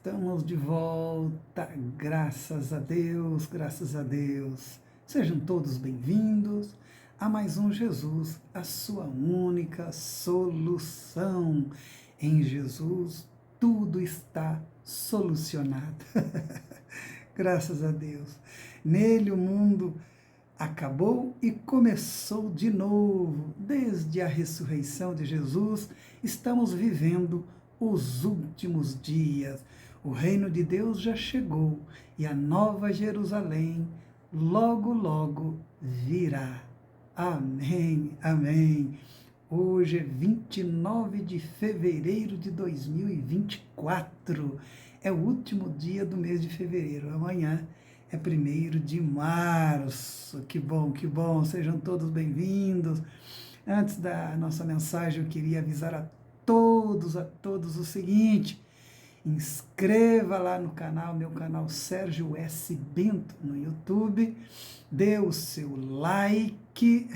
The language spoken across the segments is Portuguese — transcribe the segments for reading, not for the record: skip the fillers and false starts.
Estamos de volta, graças a Deus, graças a Deus. Sejam todos bem-vindos a mais um Jesus, a sua única solução. Em Jesus, tudo está solucionado. Graças a Deus. Nele o mundo acabou e começou de novo. Desde a ressurreição de Jesus, estamos vivendo os últimos dias. O reino de Deus já chegou e a nova Jerusalém logo, logo virá. Amém, amém. Hoje é 29 de fevereiro de 2024. É o último dia do mês de fevereiro. Amanhã é 1º de março. Que bom. Sejam todos bem-vindos. Antes da nossa mensagem, eu queria avisar a todos o seguinte: inscreva lá no canal, meu canal Sérgio S. Bento no YouTube, dê o seu like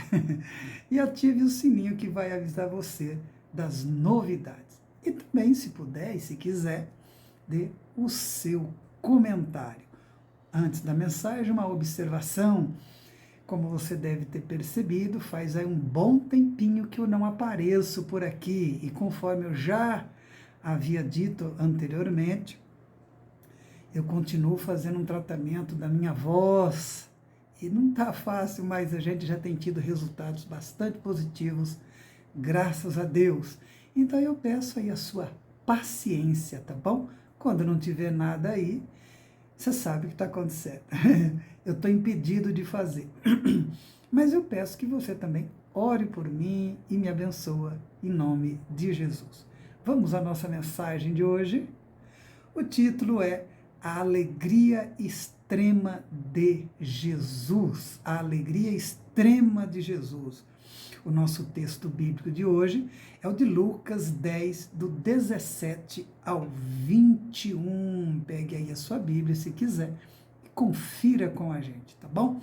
e ative o sininho que vai avisar você das novidades. E também, se puder e se quiser, dê o seu comentário. Antes da mensagem, uma observação. Como você deve ter percebido, faz aí um bom tempinho que eu não apareço por aqui. E conforme eu já havia dito anteriormente, eu continuo fazendo um tratamento da minha voz. E não está fácil, mas a gente já tem tido resultados bastante positivos, graças a Deus. Então eu peço aí a sua paciência, tá bom? Quando não tiver nada aí, você sabe o que está acontecendo. Eu estou impedido de fazer. Mas eu peço que você também ore por mim e me abençoa em nome de Jesus. Vamos à nossa mensagem de hoje. O título é A Alegria Extrema de Jesus. A Alegria Extrema de Jesus. O nosso texto bíblico de hoje é o de Lucas 10, do 17 ao 21. Pegue aí a sua Bíblia, se quiser, e confira com a gente, tá bom?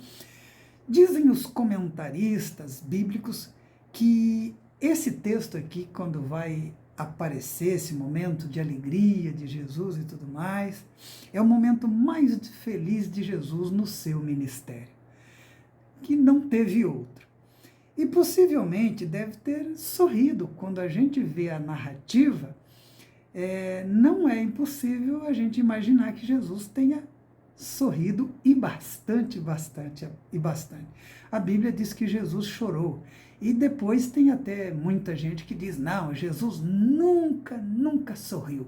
Dizem os comentaristas bíblicos que esse texto aqui, quando vai aparecer esse momento de alegria de Jesus e tudo mais, é o momento mais feliz de Jesus no seu ministério, que não teve outro. E possivelmente deve ter sorrido quando a gente vê a narrativa. Não é impossível a gente imaginar que Jesus tenha sorrido e bastante. A Bíblia diz que Jesus chorou. E depois tem até muita gente que diz, não, Jesus nunca sorriu.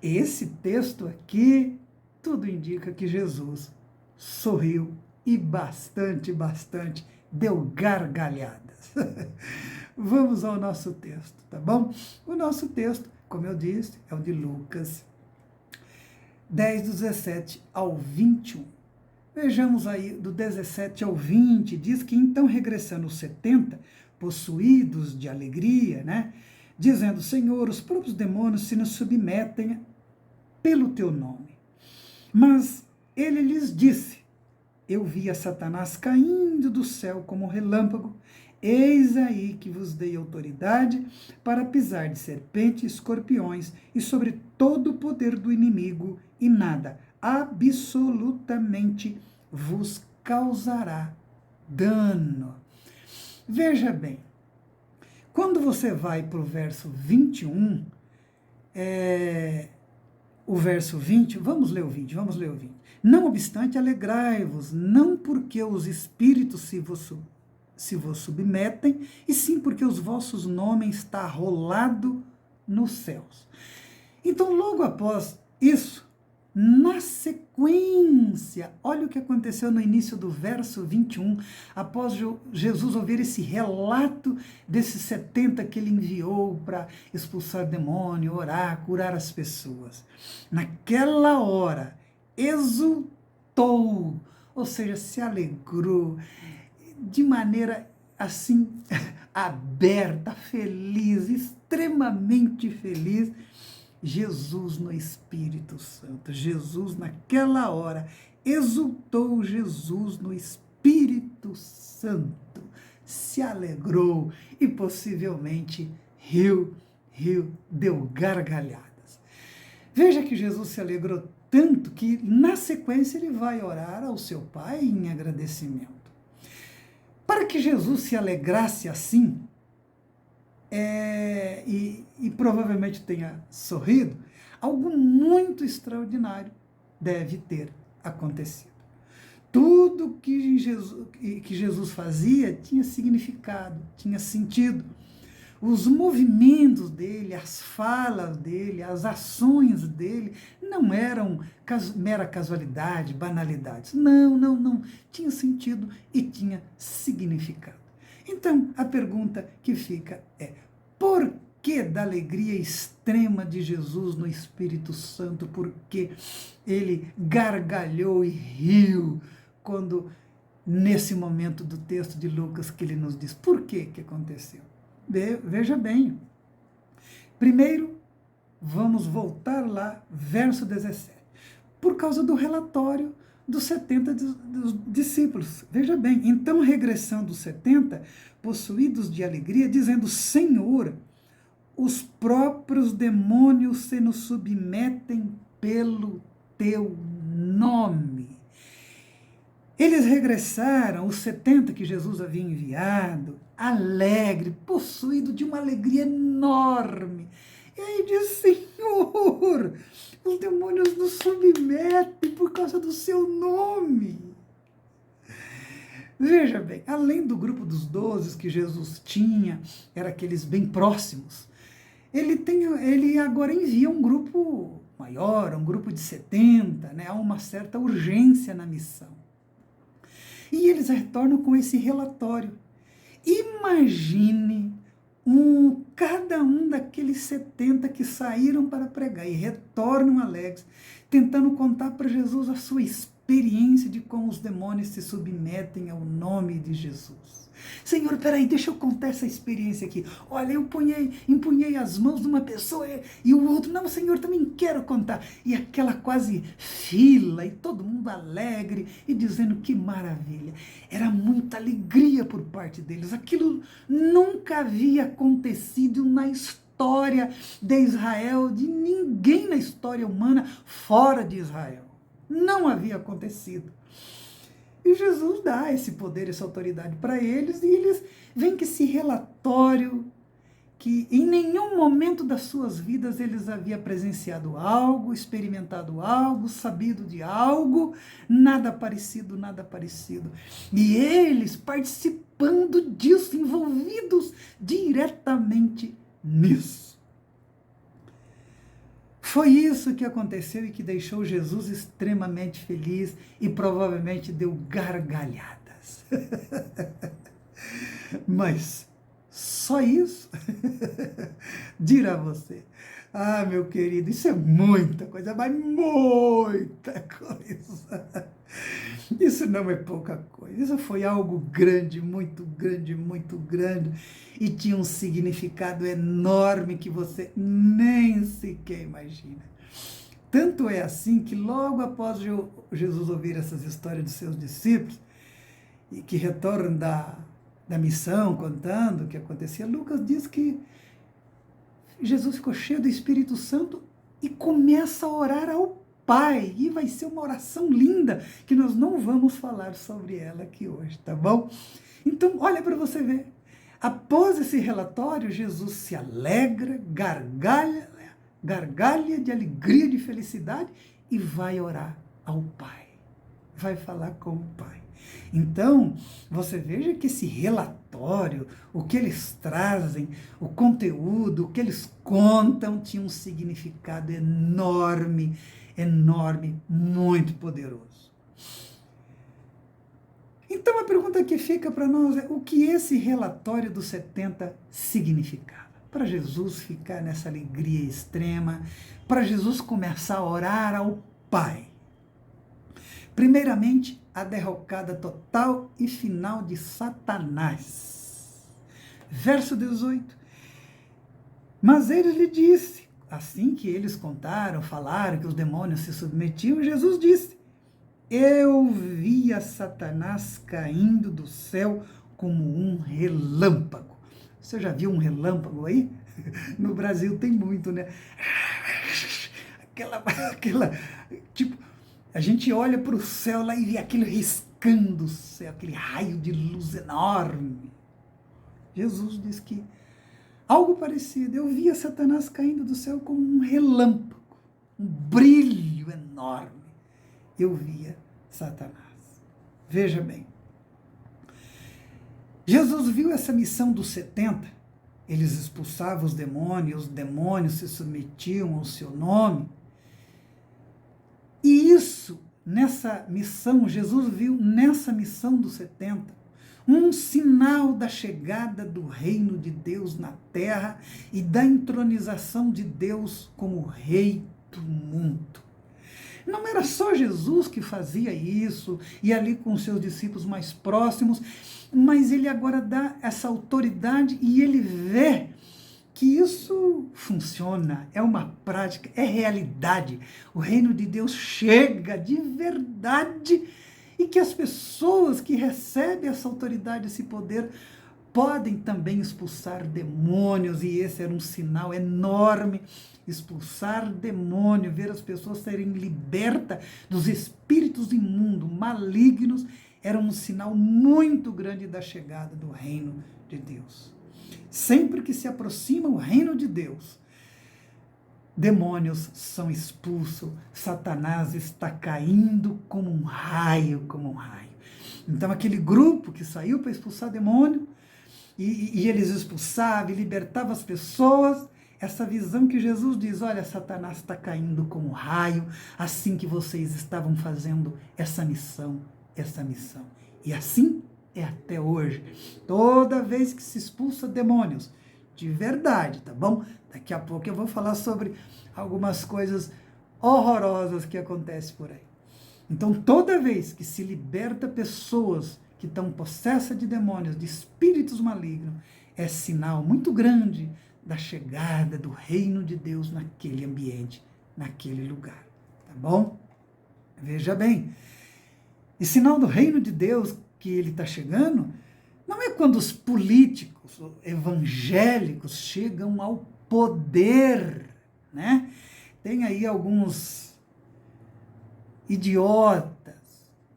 Esse texto aqui, tudo indica que Jesus sorriu e bastante, deu gargalhadas. Vamos ao nosso texto, tá bom? O nosso texto, como eu disse, é o de Lucas 10, do 17 ao 21. Vejamos aí, do 17 ao 20, diz que então regressando os 70, possuídos de alegria, né? Dizendo, Senhor, os próprios demônios se nos submetem pelo teu nome. Mas ele lhes disse, eu via Satanás caindo do céu como um relâmpago, eis aí que vos dei autoridade para pisar de serpente e escorpiões e sobre todo o poder do inimigo, e nada, absolutamente, vos causará dano. Veja bem, quando você vai para o verso 21, o verso 20, vamos ler o 20. Não obstante, alegrai-vos, não porque os espíritos se vos submetem, e sim porque os vossos nomes está rolado nos céus. Então, logo após isso, na sequência, olha o que aconteceu no início do verso 21, após Jesus ouvir esse relato desses 70 que ele enviou para expulsar demônio, orar, curar as pessoas. Naquela hora, exultou, ou seja, se alegrou, de maneira assim, aberta, feliz, extremamente feliz, Jesus no Espírito Santo. Jesus naquela hora, exultou Jesus no Espírito Santo, se alegrou e possivelmente riu, deu gargalhadas. Veja que Jesus se alegrou tanto que, na sequência, ele vai orar ao seu Pai em agradecimento. Para que Jesus se alegrasse assim, e provavelmente tenha sorrido, algo muito extraordinário deve ter acontecido. Tudo que Jesus fazia tinha significado, tinha sentido. Os movimentos dele, as falas dele, as ações dele não eram mera casualidade, banalidades. Não. Tinha sentido e tinha significado. Então, a pergunta que fica é: por que da alegria extrema de Jesus no Espírito Santo? Porque ele gargalhou e riu quando, nesse momento do texto de Lucas, que ele nos diz por que aconteceu? Veja bem. Primeiro, vamos voltar lá, verso 17. Por causa do relatório dos 70 dos discípulos. Veja bem, então regressando os 70, possuídos de alegria, dizendo: Senhor, os próprios demônios se nos submetem pelo teu nome. Eles regressaram, os 70 que Jesus havia enviado, alegre, possuído de uma alegria enorme. E aí diz: Senhor, os demônios nos submetem por causa do seu nome. Veja bem, além do grupo dos 12 que Jesus tinha, eram aqueles bem próximos, ele agora envia um grupo maior, um grupo de 70, né? Há uma certa urgência na missão. E eles retornam com esse relatório. Imagine cada um daqueles 70 que saíram para pregar e retornam alegres, tentando contar para Jesus a sua experiência de como os demônios se submetem ao nome de Jesus. Senhor, peraí, deixa eu contar essa experiência aqui. Olha, eu empunhei as mãos de uma pessoa e o outro, não, Senhor, também quero contar. E aquela quase fila, e todo mundo alegre e dizendo que maravilha. Era muita alegria por parte deles. Aquilo nunca havia acontecido na história de Israel, de ninguém na história humana fora de Israel. Não havia acontecido. E Jesus dá esse poder, essa autoridade para eles, e eles veem que esse relatório, que em nenhum momento das suas vidas eles haviam presenciado algo, experimentado algo, sabido de algo, nada parecido. E eles participando disso, envolvidos diretamente nisso. Foi isso que aconteceu e que deixou Jesus extremamente feliz e provavelmente deu gargalhadas. Mas só isso? Dirá você. Ah, meu querido, isso é muita coisa, mas muita coisa. Isso não é pouca coisa, isso foi algo grande, muito grande, muito grande, e tinha um significado enorme que você nem sequer imagina. Tanto é assim que logo após Jesus ouvir essas histórias dos seus discípulos, e que retornam da missão, contando o que acontecia, Lucas diz que Jesus ficou cheio do Espírito Santo e começa a orar ao Pai, e vai ser uma oração linda, que nós não vamos falar sobre ela aqui hoje, tá bom? Então, olha para você ver. Após esse relatório, Jesus se alegra, gargalha de alegria, de felicidade, e vai orar ao Pai. Vai falar com o Pai. Então, você veja que esse relatório, o que eles trazem, o conteúdo, o que eles contam, tinha um significado enorme, muito poderoso. Então, a pergunta que fica para nós é: o que esse relatório dos 70 significava? Para Jesus ficar nessa alegria extrema, para Jesus começar a orar ao Pai. Primeiramente, a derrocada total e final de Satanás. Verso 18. Mas ele lhe disse, assim que eles falaram que os demônios se submetiam, Jesus disse: eu via Satanás caindo do céu como um relâmpago. Você já viu um relâmpago aí? No Brasil tem muito, né? tipo, a gente olha para o céu lá e vê aquilo riscando o céu, aquele raio de luz enorme. Jesus diz que algo parecido, eu via Satanás caindo do céu como um relâmpago, um brilho enorme. Eu via Satanás. Veja bem, Jesus viu essa missão dos 70, eles expulsavam os demônios se submetiam ao seu nome, e isso, nessa missão, Jesus viu nessa missão dos 70, um sinal da chegada do reino de Deus na terra e da entronização de Deus como rei do mundo. Não era só Jesus que fazia isso, e ali com os seus discípulos mais próximos, mas ele agora dá essa autoridade e ele vê que isso funciona, é uma prática, é realidade. O reino de Deus chega de verdade e que as pessoas que recebem essa autoridade, esse poder, podem também expulsar demônios, e esse era um sinal enorme. Expulsar demônio, ver as pessoas serem libertas dos espíritos imundos, malignos, era um sinal muito grande da chegada do reino de Deus. Sempre que se aproxima o reino de Deus, demônios são expulsos, Satanás está caindo como um raio, como um raio. Então aquele grupo que saiu para expulsar demônio, e eles expulsavam e libertavam as pessoas, essa visão que Jesus diz, olha, Satanás está caindo como um raio, assim que vocês estavam fazendo essa missão. E assim é até hoje. Toda vez que se expulsa demônios, de verdade, tá bom? Daqui a pouco eu vou falar sobre algumas coisas horrorosas que acontecem por aí. Então, toda vez que se liberta pessoas que estão possessas de demônios, de espíritos malignos, é sinal muito grande da chegada do reino de Deus naquele ambiente, naquele lugar, tá bom? Veja bem, e sinal do reino de Deus que ele está chegando, não é quando os políticos evangélicos chegam ao poder, né? Tem aí alguns idiotas,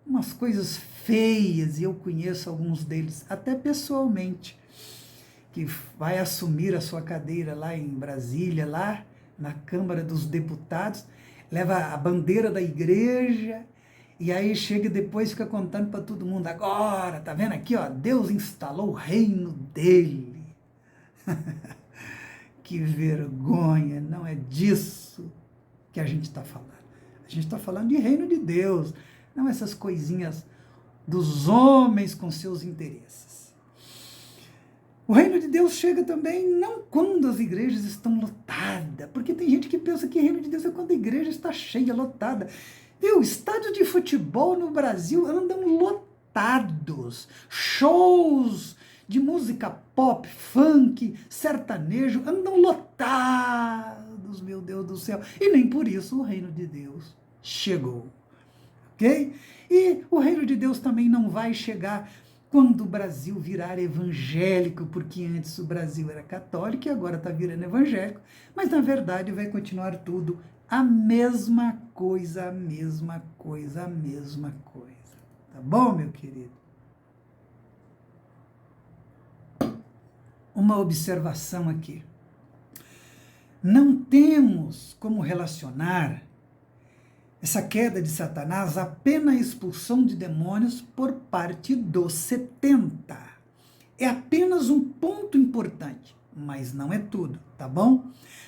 umas coisas feias, e eu conheço alguns deles, até pessoalmente, que vai assumir a sua cadeira lá em Brasília, lá na Câmara dos Deputados, leva a bandeira da igreja, e aí chega depois e fica contando para todo mundo, agora, tá vendo aqui, ó, Deus instalou o reino dele. Que vergonha, não é disso que a gente está falando. A gente está falando de reino de Deus, não essas coisinhas dos homens com seus interesses. O reino de Deus chega também não quando as igrejas estão lotadas, porque tem gente que pensa que o reino de Deus é quando a igreja está cheia, lotada. Viu, estádios de futebol no Brasil andam lotados, shows de música pop, funk, sertanejo, andam lotados, meu Deus do céu, e nem por isso o reino de Deus chegou, ok? E o reino de Deus também não vai chegar quando o Brasil virar evangélico, porque antes o Brasil era católico e agora está virando evangélico, mas na verdade vai continuar tudo a mesma coisa, a mesma coisa, a mesma coisa. Tá bom, meu querido? Uma observação aqui. Não temos como relacionar essa queda de Satanás apenas a expulsão de demônios por parte dos 70. É apenas um ponto importante, mas não é tudo, tá bom?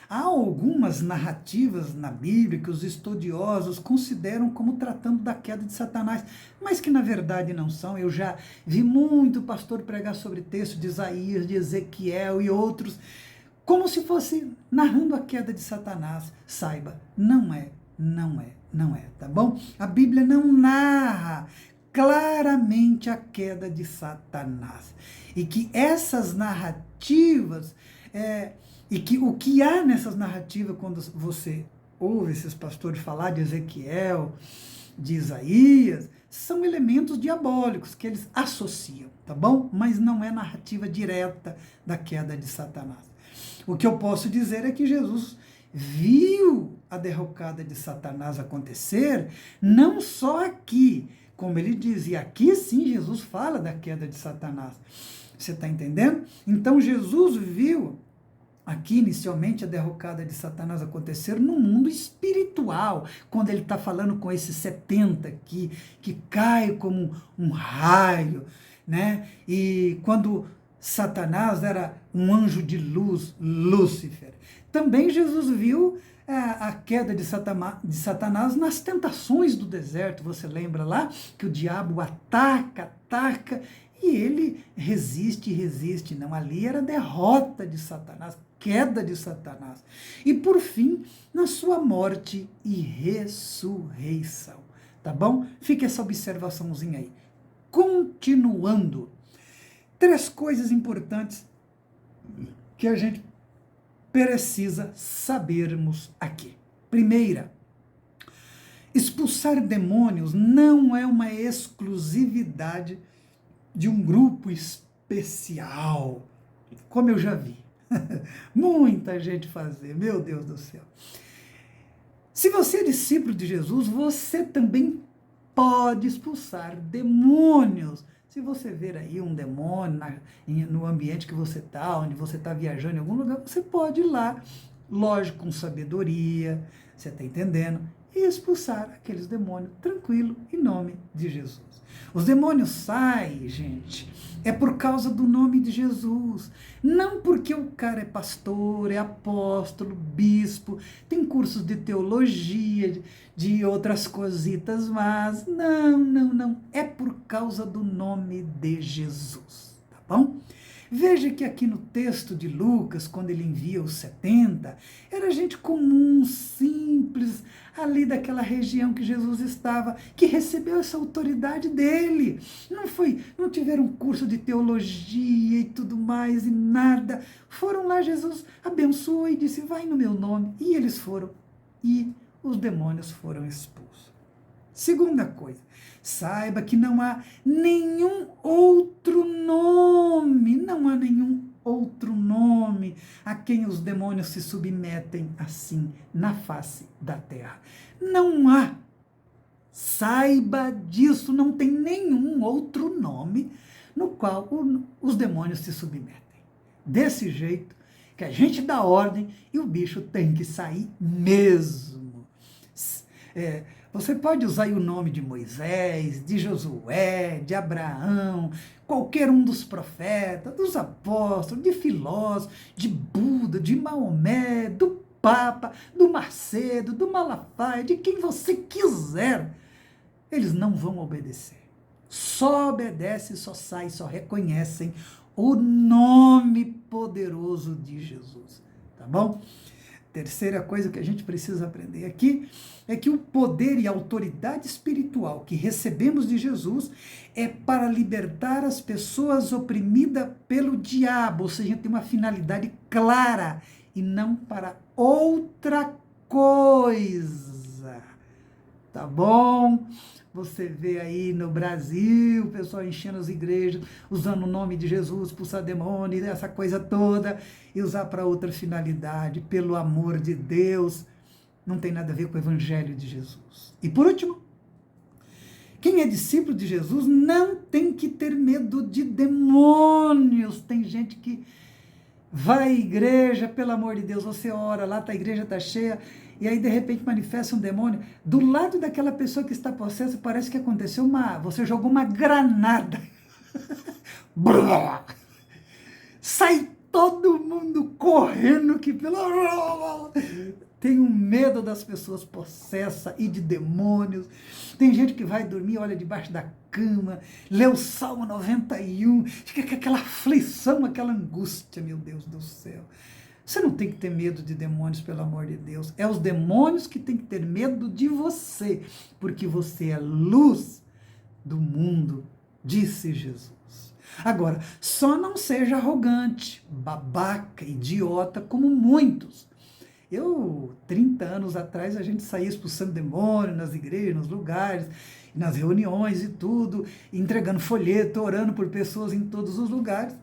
Há algumas narrativas na Bíblia que os estudiosos consideram como tratando da queda de Satanás, mas que na verdade não são. Eu já vi muito pastor pregar sobre texto de Isaías, de Ezequiel e outros, como se fosse narrando a queda de Satanás. Saiba, não é, tá bom? A Bíblia não narra claramente a queda de Satanás. E que essas narrativas, e que o que há nessas narrativas, quando você ouve esses pastores falar de Ezequiel, de Isaías, são elementos diabólicos que eles associam, tá bom? Mas não é narrativa direta da queda de Satanás. O que eu posso dizer é que Jesus viu a derrocada de Satanás acontecer, não só aqui, como ele diz, e aqui sim Jesus fala da queda de Satanás. Você está entendendo? Então Jesus viu aqui inicialmente a derrocada de Satanás acontecer no mundo espiritual, quando ele está falando com esses 70 aqui, que cai como um raio, né? E quando Satanás era um anjo de luz, Lúcifer. Também Jesus viu a queda de Satanás nas tentações do deserto. Você lembra lá que o diabo ataca, e ele resiste. Não, ali era a derrota de Satanás, queda de Satanás. E por fim, na sua morte e ressurreição. Tá bom? Fica essa observaçãozinha aí. Continuando. 3 coisas importantes que a gente precisa sabermos aqui. Primeira, expulsar demônios não é uma exclusividade de um grupo especial, como eu já vi muita gente fazer, meu Deus do céu. Se você é discípulo de Jesus, você também pode expulsar demônios. Se você ver aí um demônio no ambiente que você está, onde você está viajando em algum lugar, você pode ir lá, lógico, com sabedoria, você está entendendo, e expulsar aqueles demônios, tranquilo, em nome de Jesus. Os demônios saem, gente, é por causa do nome de Jesus, não porque o cara é pastor, é apóstolo, bispo, tem cursos de teologia, de outras cositas, mas não, é por causa do nome de Jesus, tá bom? Veja que aqui no texto de Lucas, quando ele envia os 70, era gente comum, simples, ali daquela região que Jesus estava, que recebeu essa autoridade dele. Não tiveram curso de teologia e tudo mais, e nada. Foram lá, Jesus abençoou e disse, vai no meu nome. E eles foram, e os demônios foram expulsos. Segunda coisa, saiba que não há nenhum outro nome, a quem os demônios se submetem assim na face da terra. Não há. Saiba disso, não tem nenhum outro nome no qual os demônios se submetem. Desse jeito que a gente dá ordem e o bicho tem que sair mesmo. Você pode usar aí o nome de Moisés, de Josué, de Abraão, qualquer um dos profetas, dos apóstolos, de filósofos, de Buda, de Maomé, do Papa, do Macedo, do Malafaia, de quem você quiser. Eles não vão obedecer. Só obedecem, só saem, só reconhecem o nome poderoso de Jesus. Tá bom? Terceira coisa que a gente precisa aprender aqui é que o poder e a autoridade espiritual que recebemos de Jesus é para libertar as pessoas oprimidas pelo diabo, ou seja, tem uma finalidade clara e não para outra coisa. Tá bom? Você vê aí no Brasil o pessoal enchendo as igrejas, usando o nome de Jesus, expulsar demônio, essa coisa toda, e usar para outra finalidade, pelo amor de Deus, não tem nada a ver com o evangelho de Jesus. E por último, quem é discípulo de Jesus não tem que ter medo de demônios. Tem gente que vai à igreja, pelo amor de Deus, você ora, lá a igreja está cheia, e aí de repente manifesta um demônio, do lado daquela pessoa que está possessa, parece que aconteceu você jogou uma granada, sai todo mundo correndo, que tem um medo das pessoas possessas e de demônios. Tem gente que vai dormir, olha debaixo da cama, lê o Salmo 91, fica com aquela aflição, aquela angústia, meu Deus do céu. Você não tem que ter medo de demônios, pelo amor de Deus. É os demônios que têm que ter medo de você, porque você é luz do mundo, disse Jesus. Agora, só não seja arrogante, babaca, idiota, como muitos. 30 anos atrás, a gente saía expulsando demônio nas igrejas, nos lugares, nas reuniões e tudo, entregando folheto, orando por pessoas em todos os lugares.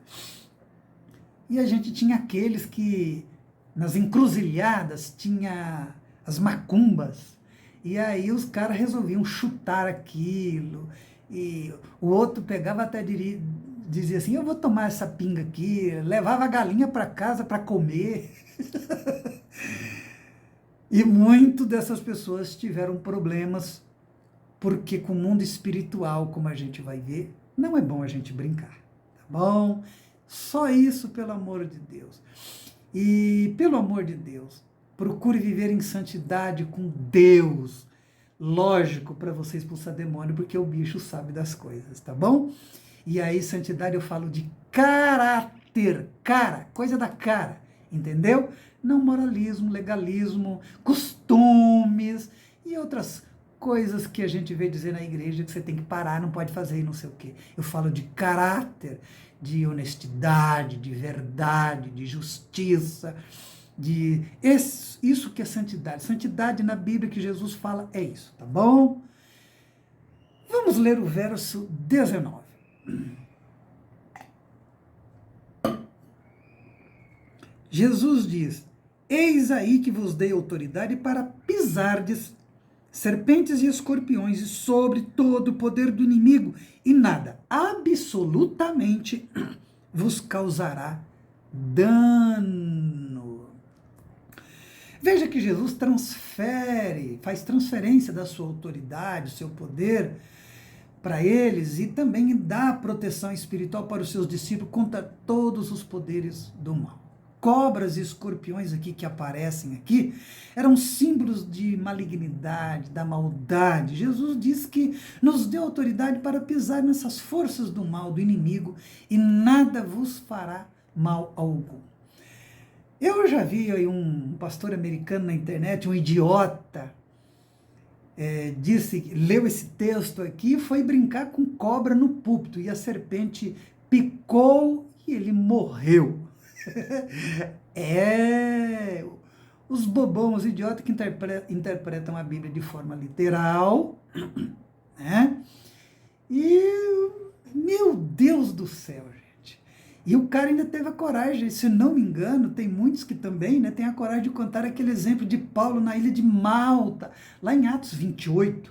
E a gente tinha aqueles que nas encruzilhadas tinha as macumbas, e aí os caras resolviam chutar aquilo, e o outro pegava até dizia assim, eu vou tomar essa pinga aqui, levava a galinha para casa para comer. E muito dessas pessoas tiveram problemas, porque com o mundo espiritual, como a gente vai ver, não é bom a gente brincar, tá bom? Só isso, pelo amor de Deus. E, pelo amor de Deus, procure viver em santidade com Deus. Lógico, para você expulsar demônio, porque o bicho sabe das coisas, tá bom? E aí, santidade eu falo de caráter, coisa da cara, entendeu? Não moralismo, legalismo, costumes e outras coisas que a gente vê dizer na igreja que você tem que parar, não pode fazer e não sei o quê. Eu falo de caráter, de honestidade, de verdade, de justiça, de isso que é santidade. Santidade na Bíblia que Jesus fala é isso, tá bom? Vamos ler o verso 19. Jesus diz, eis aí que vos dei autoridade para pisardes serpentes e escorpiões e sobre todo o poder do inimigo, e nada, absolutamente, vos causará dano. Veja que Jesus faz transferência da sua autoridade, seu poder para eles e também dá proteção espiritual para os seus discípulos contra todos os poderes do mal. Cobras e escorpiões aqui que aparecem aqui eram símbolos de malignidade, da maldade. Jesus diz que nos deu autoridade para pisar nessas forças do mal, do inimigo, e nada vos fará mal algum. Eu já vi aí um pastor americano na internet, um idiota, leu esse texto aqui e foi brincar com cobra no púlpito, e a serpente picou e ele morreu. Os bobão, os idiotas que interpretam a Bíblia de forma literal, né? E, meu Deus do céu, gente. E o cara ainda teve a coragem, se não me engano, tem muitos que também, né, têm a coragem de contar aquele exemplo de Paulo na ilha de Malta, lá em Atos 28,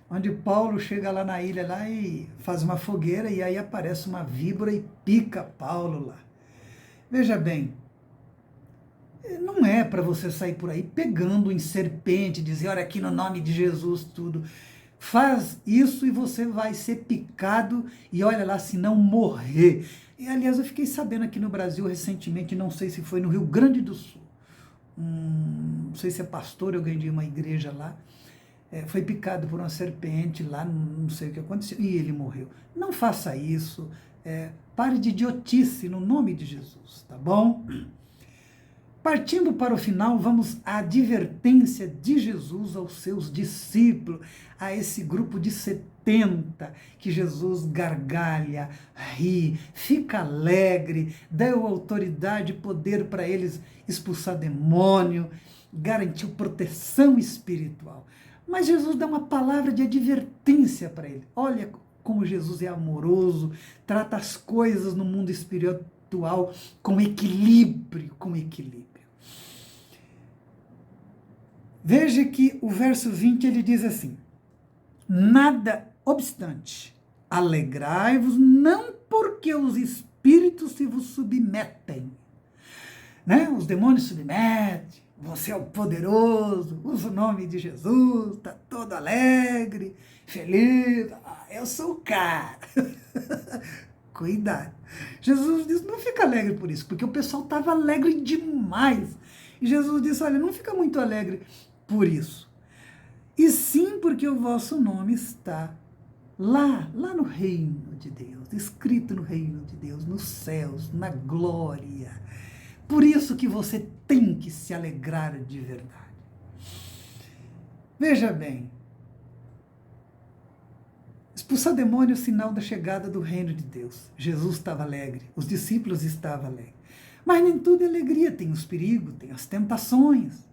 onde Paulo chega lá na ilha lá e faz uma fogueira e aí aparece uma víbora e pica Paulo lá. Veja bem, não é para você sair por aí pegando em serpente, dizer, olha aqui no nome de Jesus tudo. Faz isso e você vai ser picado e olha lá se não morrer. E aliás, eu fiquei sabendo aqui no Brasil recentemente, não sei se foi no Rio Grande do Sul, não sei se é pastor, alguém de uma igreja lá, foi picado por uma serpente lá, não sei o que aconteceu, e ele morreu. Não faça isso. Pare de idiotice no nome de Jesus, tá bom? Partindo para o final, vamos à advertência de Jesus aos seus discípulos, a esse grupo de 70 que Jesus gargalha, ri, fica alegre, deu autoridade e poder para eles expulsar demônio, garantiu proteção espiritual. Mas Jesus dá uma palavra de advertência para ele. Olha como Jesus é amoroso, trata as coisas no mundo espiritual com equilíbrio, Veja que o verso 20 ele diz assim, nada obstante, alegrai-vos não porque os espíritos se vos submetem, né? Os demônios submetem, você é o poderoso, usa o nome de Jesus, está todo alegre, feliz, eu sou o cara. Cuidado. Jesus disse, não fica alegre por isso, porque o pessoal estava alegre demais. E Jesus disse, olha, não fica muito alegre por isso. E sim porque o vosso nome está lá no reino de Deus, escrito no reino de Deus, nos céus, na glória. Por isso que você tem que se alegrar de verdade. Veja bem, expulsar demônio é o sinal da chegada do reino de Deus. Jesus estava alegre, os discípulos estavam alegres. Mas nem tudo é alegria, tem os perigos, tem as tentações.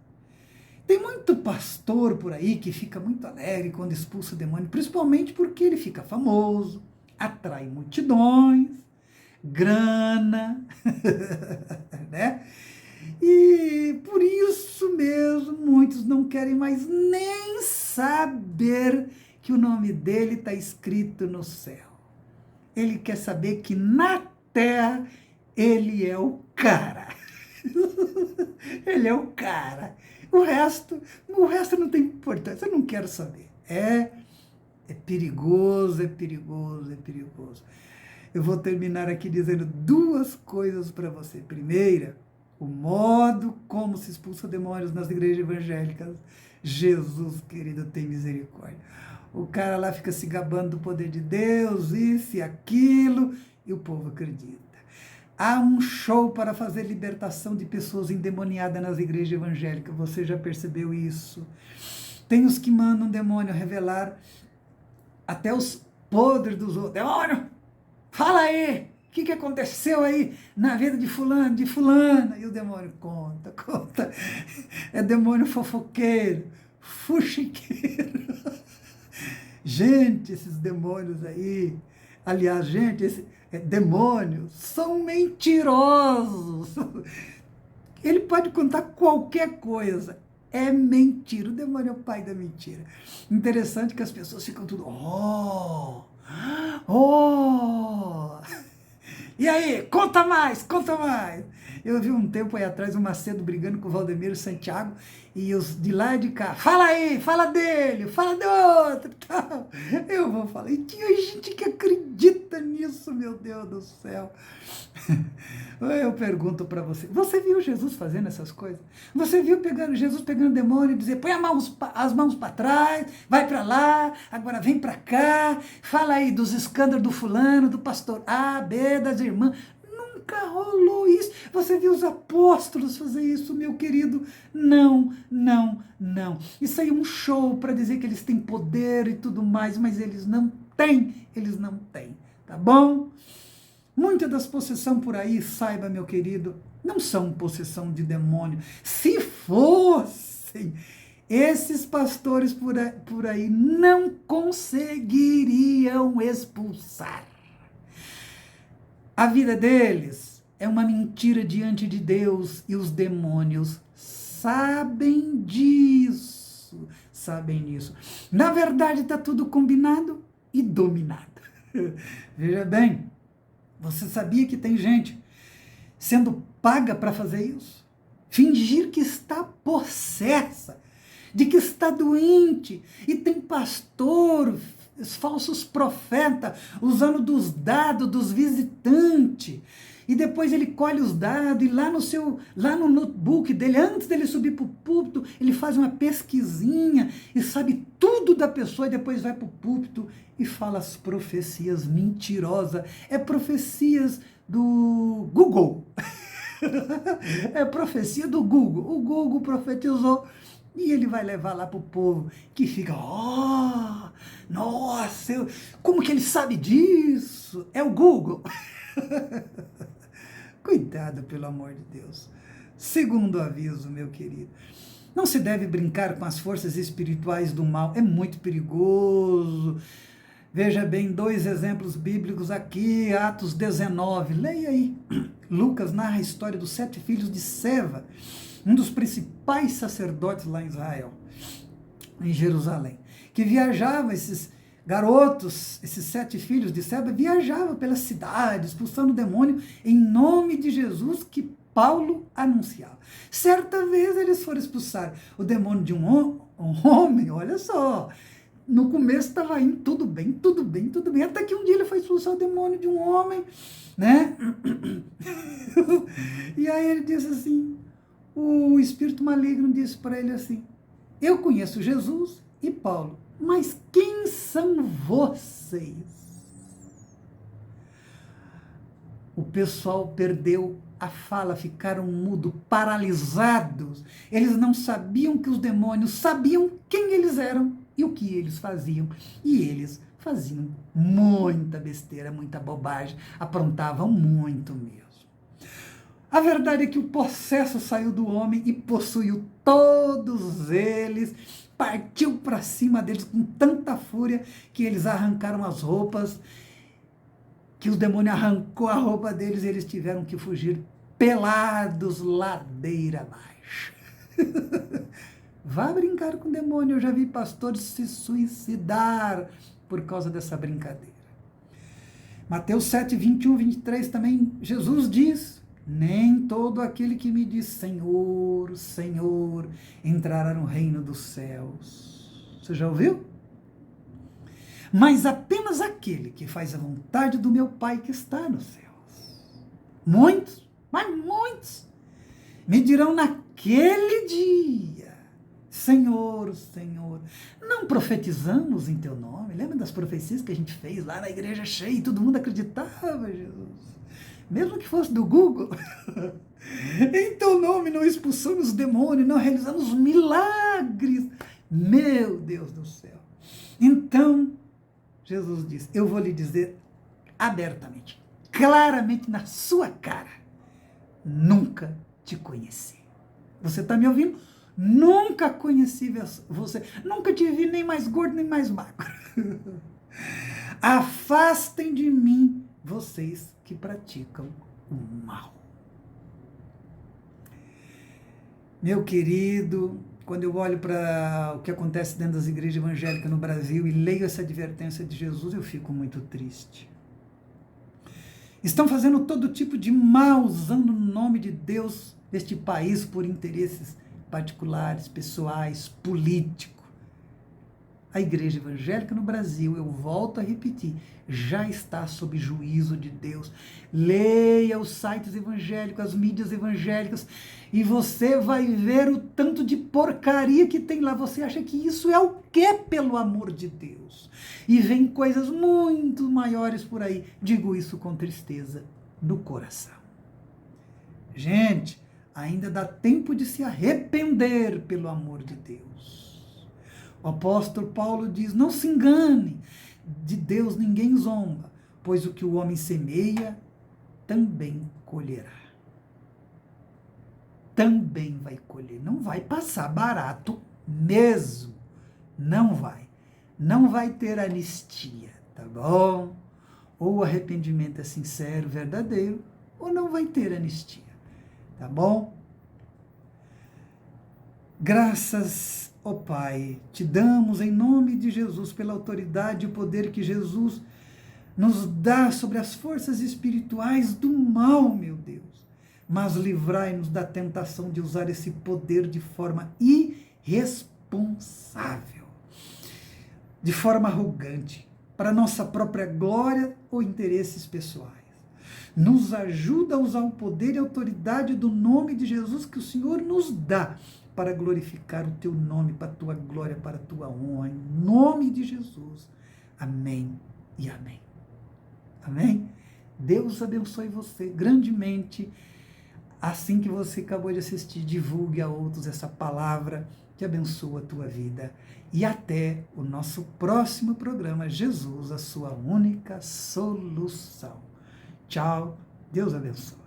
Tem muito pastor por aí que fica muito alegre quando expulsa o demônio, principalmente porque ele fica famoso, atrai multidões, grana, né? E por isso mesmo, muitos não querem mais nem saber que o nome dele está escrito no céu. Ele quer saber que na terra ele é o cara. Ele é o cara. O resto não tem importância, eu não quero saber. É perigoso, é perigoso, é perigoso. Eu vou terminar aqui dizendo duas coisas para você. Primeira, o modo como se expulsa demônios nas igrejas evangélicas. Jesus, querido, tem misericórdia. O cara lá fica se gabando do poder de Deus, isso e aquilo, e o povo acredita. Há um show para fazer libertação de pessoas endemoniadas nas igrejas evangélicas. Você já percebeu isso? Tem os que mandam o demônio revelar até os podres dos outros. Demônio, fala aí, o que aconteceu aí na vida de fulano, de fulana? E o demônio conta. É demônio fofoqueiro, fuxiqueiro. Gente, esses demônios aí, aliás, gente, esses demônios são mentirosos. Ele pode contar qualquer coisa. É mentira. O demônio é o pai da mentira. Interessante que as pessoas ficam tudo, oh. E aí, conta mais. Eu vi um tempo aí atrás o Macedo brigando com o Valdemiro Santiago e os de lá e de cá, fala aí, fala dele, fala do outro, tal. Eu vou falar, e tinha gente que acredita nisso, meu Deus do céu. Eu pergunto para você, você viu Jesus fazendo essas coisas? Você viu Jesus pegando demônio e dizer, põe as mãos para trás, vai para lá, agora vem para cá, fala aí dos escândalos do fulano, do pastor A, B, das irmãs. Nunca rolou isso. Você viu os apóstolos fazer isso, meu querido? Não. Isso aí é um show para dizer que eles têm poder e tudo mais, mas eles não têm, tá bom? Muitas das possessões por aí, saiba, meu querido, não são possessão de demônio. Se fossem, esses pastores por aí não conseguiriam expulsar. A vida deles é uma mentira diante de Deus e os demônios sabem disso. Na verdade, está tudo combinado e dominado. Veja bem, você sabia que tem gente sendo paga para fazer isso? Fingir que está possessa, de que está doente, e tem pastor, falsos profetas, usando dos dados dos visitantes, e depois ele colhe os dados, e lá no notebook dele, antes dele subir para o púlpito, ele faz uma pesquisinha, e sabe tudo da pessoa, e depois vai para o púlpito, e fala as profecias mentirosas, profecias do Google, é profecia do Google, o Google profetizou, e ele vai levar lá para o povo, que fica, nossa, como que ele sabe disso? É o Google. Cuidado, pelo amor de Deus. Segundo aviso, meu querido, não se deve brincar com as forças espirituais do mal, é muito perigoso. Veja bem, 2 exemplos bíblicos aqui, Atos 19, leia aí. Lucas narra a história dos 7 filhos de Seva, um dos principais sacerdotes lá em Israel, em Jerusalém, que viajava, esses garotos, esses 7 filhos de Seva, viajavam pela cidade, expulsando o demônio em nome de Jesus que Paulo anunciava. Certa vez eles foram expulsar o demônio de um homem, olha só, no começo estava indo tudo bem, até que um dia ele foi expulsar o demônio de um homem, né? E aí ele disse assim, o espírito maligno disse para ele assim, eu conheço Jesus e Paulo, mas quem são vocês? O pessoal perdeu a fala, ficaram mudos, paralisados. Eles não sabiam que os demônios sabiam quem eles eram e o que eles faziam. E eles faziam muita besteira, muita bobagem, aprontavam muito mesmo. A verdade é que o possesso saiu do homem e possuiu todos eles, partiu para cima deles com tanta fúria que eles arrancaram as roupas, que o demônio arrancou a roupa deles e eles tiveram que fugir pelados ladeira abaixo. Vá brincar com o demônio. Eu já vi pastores se suicidar por causa dessa brincadeira. Mateus 7, 21, 23 também, Jesus diz: nem todo aquele que me diz Senhor, Senhor, entrará no reino dos céus. Você já ouviu? Mas apenas aquele que faz a vontade do meu Pai que está nos céus. Muitos, mas muitos, me dirão naquele dia: Senhor, Senhor, não profetizamos em teu nome? Lembra das profecias que a gente fez lá na igreja cheia e todo mundo acreditava, Jesus? Mesmo que fosse do Google. Em teu nome não expulsamos demônios, não realizamos milagres. Meu Deus do céu. Então, Jesus diz: eu vou lhe dizer abertamente, claramente na sua cara: nunca te conheci. Você está me ouvindo? Nunca conheci você. Nunca te vi nem mais gordo, nem mais magro. Afastem de mim vocês que praticam o mal. Meu querido, quando eu olho para o que acontece dentro das igrejas evangélicas no Brasil e leio essa advertência de Jesus, eu fico muito triste. Estão fazendo todo tipo de mal, usando o nome de Deus neste país por interesses particulares, pessoais, políticos. A igreja evangélica no Brasil, eu volto a repetir, já está sob juízo de Deus. Leia os sites evangélicos, as mídias evangélicas, e você vai ver o tanto de porcaria que tem lá. Você acha que isso é o quê, pelo amor de Deus? E vem coisas muito maiores por aí. Digo isso com tristeza no coração. Gente, ainda dá tempo de se arrepender, pelo amor de Deus. O apóstolo Paulo diz: não se engane, de Deus ninguém zomba, pois o que o homem semeia, também colherá. Também vai colher, não vai passar barato mesmo, não vai. Não vai ter anistia, tá bom? Ou o arrependimento é sincero, verdadeiro, ou não vai ter anistia, tá bom? Graças, ó Pai, te damos em nome de Jesus, pela autoridade e o poder que Jesus nos dá sobre as forças espirituais do mal, meu Deus. Mas livrai-nos da tentação de usar esse poder de forma irresponsável, de forma arrogante, para nossa própria glória ou interesses pessoais. Nos ajuda a usar o poder e a autoridade do nome de Jesus que o Senhor nos dá, para glorificar o teu nome, para a tua glória, para a tua honra, em nome de Jesus. Amém e amém. Amém? Deus abençoe você grandemente. Assim que você acabou de assistir, divulgue a outros essa palavra que abençoa a tua vida. E até o nosso próximo programa, Jesus, a sua única solução. Tchau, Deus abençoe.